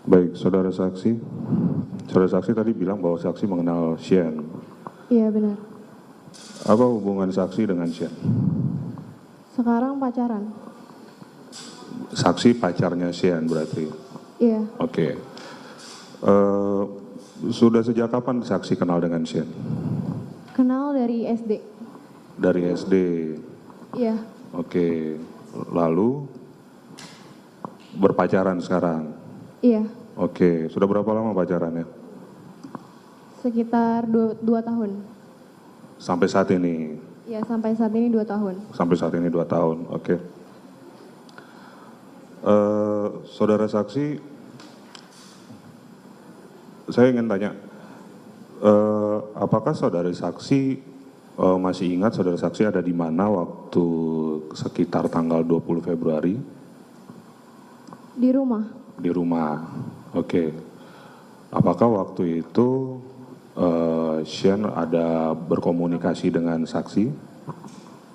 Baik, saudara saksi. Saudara saksi tadi bilang bahwa saksi mengenal Shien. Iya benar. Apa hubungan saksi dengan Shien? Sekarang pacaran. Saksi pacarnya Shien berarti? Iya. Oke. Sudah sejak kapan saksi kenal dengan Shien? Kenal dari SD. Dari SD? Iya. Oke. Lalu berpacaran sekarang? Iya. Oke. Sudah berapa lama pacarannya? Sekitar 2 tahun. Sampai saat ini? Iya, sampai saat ini 2 tahun. Sampai saat ini 2 tahun, oke. Saudara saksi, saya ingin tanya, apakah saudara saksi masih ingat saudara saksi ada di mana waktu sekitar tanggal 20 Februari? Di rumah. Di rumah, oke. Apakah waktu itu Shien ada berkomunikasi dengan saksi?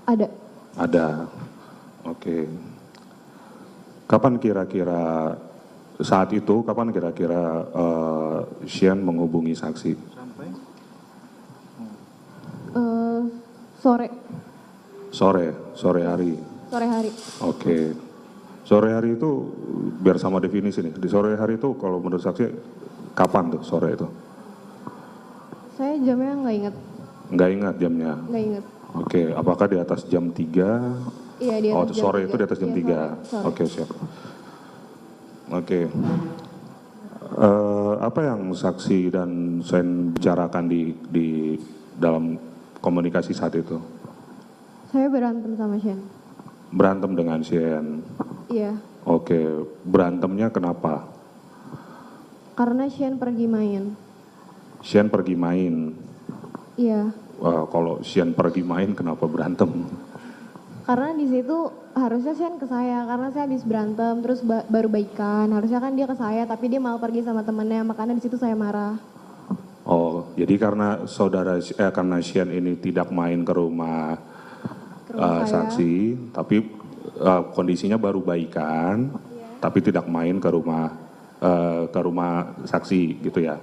Ada. Ada, oke. Kapan kira-kira saat itu, kapan kira-kira Shien menghubungi saksi? Sore. Sore hari. Sore hari. Oke. Sore hari itu biar sama definisi nih. Di sore hari itu kalau menurut saksi kapan tuh sore itu? Saya jamnya nggak inget. Nggak ingat jamnya. Nggak inget. Oke, apakah di atas jam 3? Iya, di atas jam sore 3. itu di atas jam Iya, 3. sore. Oke, siap. Oke. Apa yang saksi dan Shien bicarakan di dalam komunikasi saat itu? Saya berantem sama Shien. Berantem dengan Shien. Iya. Oke, berantemnya kenapa? Karena Shien pergi main. Shien pergi main. Iya. Kalau Shien pergi main kenapa berantem? Karena di situ harusnya Shien ke saya, karena saya habis berantem terus baru baikan. Harusnya kan dia ke saya, tapi dia malah pergi sama temennya, makanya di situ saya marah. Oh, jadi karena karena Shien ini tidak main ke rumah, saksi, tapi kondisinya baru baikan, tapi tidak main ke rumah saksi gitu ya.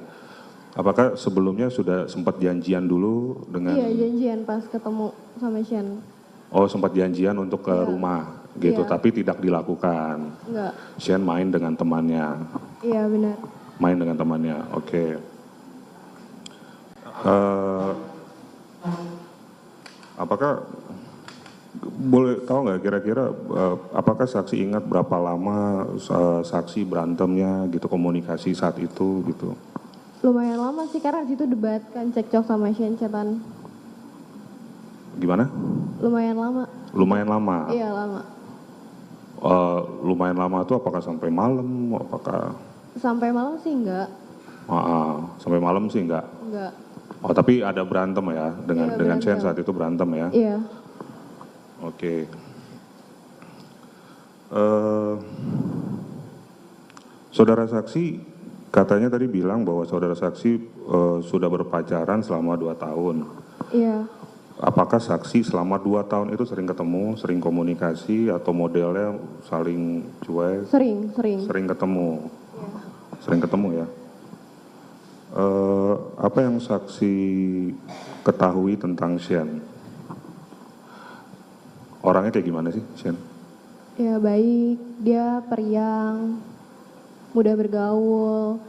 Apakah sebelumnya sudah sempat janjian dulu dengan? Iya, janjian pas ketemu sama Shien. Oh, sempat janjian untuk ke rumah gitu, tapi tidak dilakukan. Enggak. Shien main dengan temannya. Iya, benar. Main dengan temannya, oke. Apakah boleh tahu nggak kira-kira apakah saksi ingat berapa lama saksi berantemnya gitu, komunikasi saat itu gitu? Lumayan lama sih, karena di situ debat kan, cekcok sama Shien chatan. Gimana? Lumayan lama. Lumayan lama? Iya, lama. Lumayan lama tuh apakah sampai malam? Apakah? Sampai malam sih enggak. Sampai malam sih enggak? Enggak. Oh, tapi ada berantem ya dengan Shien saat itu berantem ya? Iya. Oke. Saudara saksi katanya tadi bilang bahwa saudara saksi sudah berpacaran selama 2 tahun. Iya. Apakah saksi selama 2 tahun itu sering ketemu, sering komunikasi, atau modelnya saling cuek? Sering. Sering ketemu? Iya. Sering ketemu ya? Apa yang saksi ketahui tentang Shien? Orangnya kayak gimana sih Shien? Ya baik, dia periang, mudah bergaul,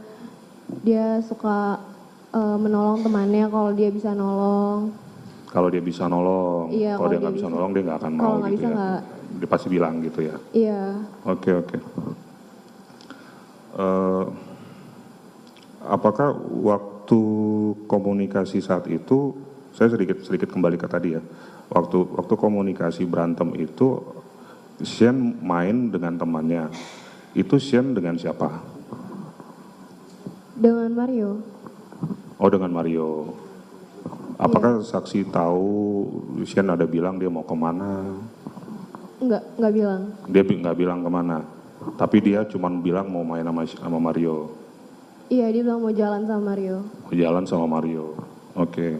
dia suka menolong temannya kalau dia bisa nolong. Kalau dia bisa nolong, Iya, kalau dia nggak bisa nolong dia nggak akan mau nggak gitu bisa, ya? nggak. Dia pasti bilang gitu ya? Iya. Oke. Apakah waktu komunikasi saat itu, saya sedikit kembali ke tadi ya, waktu komunikasi berantem itu, Shien main dengan temannya, itu Shien dengan siapa? Dengan Mario. Oh, dengan Mario. Apakah saksi tahu Shien ada bilang dia mau kemana? Enggak bilang. Dia nggak bilang kemana, tapi dia cuma bilang mau main sama Mario. Iya, dia bilang mau jalan sama Mario. Mau jalan sama Mario, oke.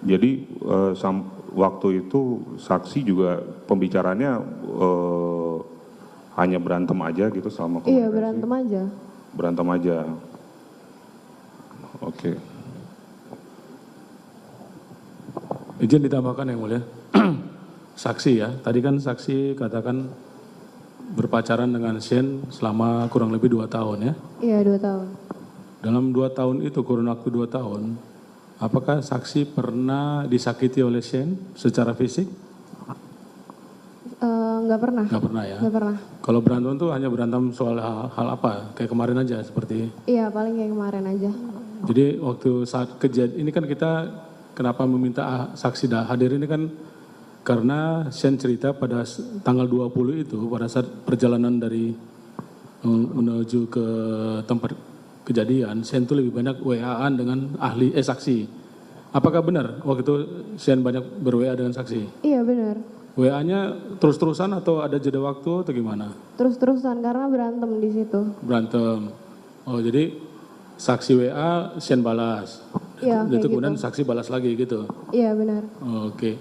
Jadi waktu itu saksi juga pembicaranya hanya berantem aja gitu selama komunikasi? Iya, berantem aja. Berantem aja. Oke. Izin ditambahkan yang mulia. Saksi ya, tadi kan saksi katakan berpacaran dengan Shane selama kurang lebih 2 tahun ya? Iya, 2 tahun. Dalam 2 tahun itu, kurun waktu 2 tahun, apakah saksi pernah disakiti oleh Shane secara fisik? Nggak pernah. Nggak pernah ya? Nggak pernah. Kalau berantem tuh hanya berantem soal hal apa? Kayak kemarin aja seperti. Iya, paling kayak kemarin aja. Jadi waktu saat kejadian ini kan kita kenapa meminta saksi hadir ini kan karena Shane cerita pada tanggal 20 itu pada saat perjalanan dari menuju ke tempat kejadian, Shane tuh lebih banyak WA-an dengan saksi. Apakah benar waktu itu Shane banyak ber-WA dengan saksi? Iya, benar. WA-nya terus-terusan atau ada jeda waktu atau gimana? Terus-terusan karena berantem di situ. Berantem. Oh, jadi saksi WA Shane balas. Iya, kayak itu kemudian gitu. saksi balas lagi gitu. Iya, benar. Oh, oke.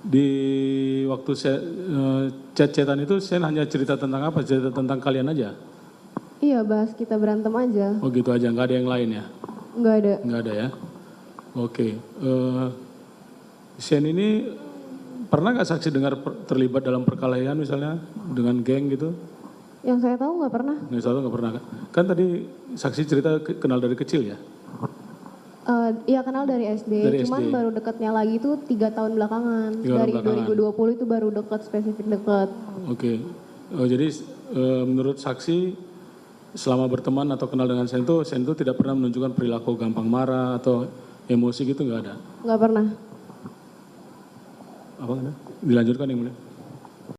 Di waktu chat-chatan itu Shane hanya cerita tentang apa? Cerita tentang kalian aja? Iya, bahas kita berantem aja. Oh gitu aja, nggak ada yang lain ya? Nggak ada. Nggak ada ya? Oke. Shane ini pernah nggak saksi dengar terlibat dalam perkelahian misalnya dengan geng gitu? Yang saya tahu nggak pernah. Nggak tahu nggak pernah. Kan tadi saksi cerita kenal dari kecil ya? Iya, kenal dari SD. Dari Cuman SD. baru deketnya lagi tuh 3 tahun belakangan. 3 tahun Dari belakangan. 2020 itu baru deket, spesifik deket. Oke. Oh, jadi menurut saksi selama berteman atau kenal dengan Shane itu tidak pernah menunjukkan perilaku gampang marah atau emosi gitu nggak ada? Nggak pernah. Apa ada? Dilanjutkan yang mulia.